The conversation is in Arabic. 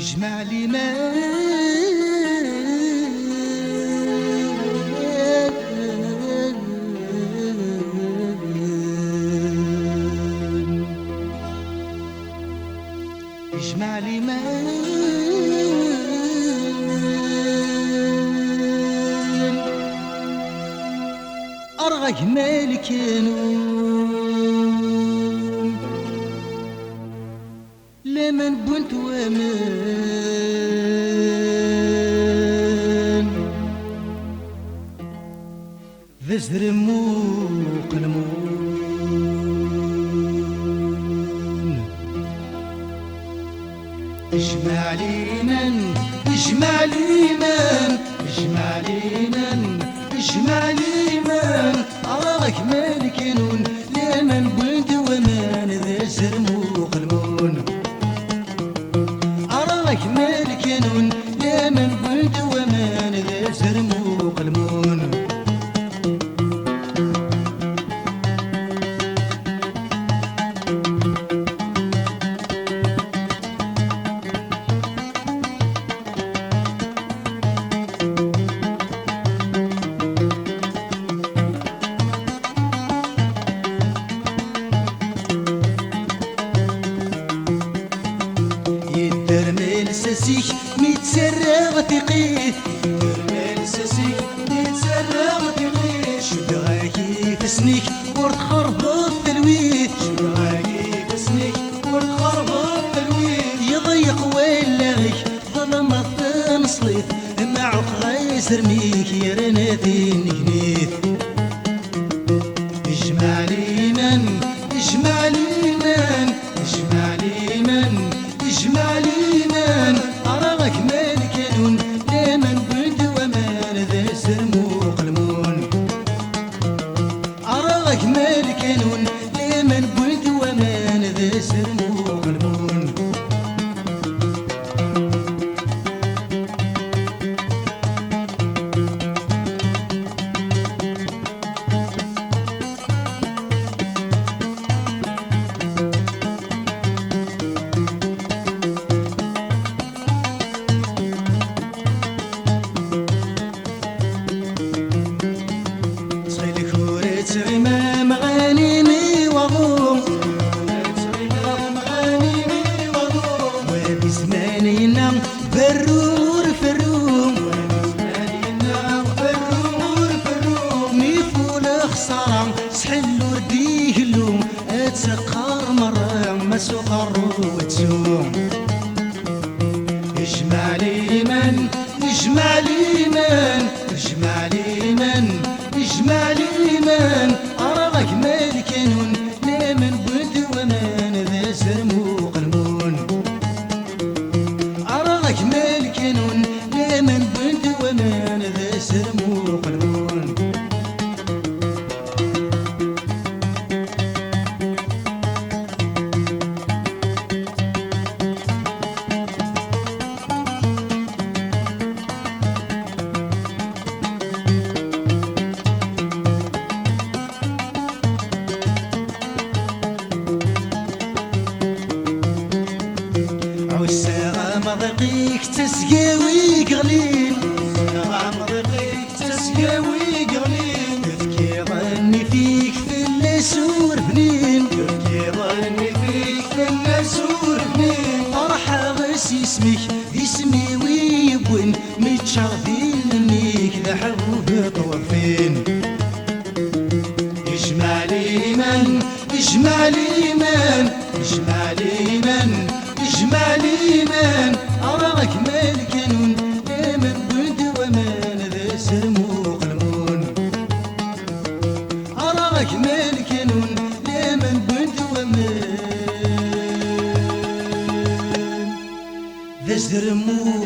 اجمع لي ما اجمع لي ما أرغى مالك ينون لمن بنت ومان ذزر موق المون اجمع لي من اجمع لي من اجمع لي من اجمع لي من أراك مالك ينون لمن بنت ومان ذزر موق المون أراك مالك ينون لمن بنت ومان ذزر موق المون ساسيك متسرغ ثقيل ترمال ساسيك متسرغ ثقيل شبغاكي فسنيك ورد خربط تلويت شبغاكي فسنيك ورد خربط تلويت يضيق ولاغيك ظلمت تنصليت معك غيسر ميك يا رناتي نكنيت اجمع لي من اجمع لي من اجمع لي من اجمع لي من أراك مالك ينون لمن بنت ومان ذزر موق المون أراك مالك ينون لمن بنت ومان ذزر موق المون غمام غانيمي وغوم غمام غانيمي وغوم وبزماننا برور فروم وبزماننا برور فروم ميفول خسارة سحل ورديه اللوم اتسقر مرة ما سقر وتسوم اجمع لي من اجمع لي من اجمع لي من اجمع لي من أراك مالك ينون لمن بنت ومان ذزر موق المون أراك مالك ينون لمن بنت ومان ذزر موق المون مضيقيك تسقاوي قليل مضيقيك تسقاوي قليل كيف ظني فيك في النسور بنين كيف ظني فيك في النسور بنين فرحة غس اسمك اسمي ويبون متشرفين منيك ذا حبوب طوفين اجمع لي من اجمع لي من اجمع لي من اجمع لي من أراك مالك ينون لمن بنت ومان ذزر موق المون أراك مالك ينون لمن بنت ومان ذزر موق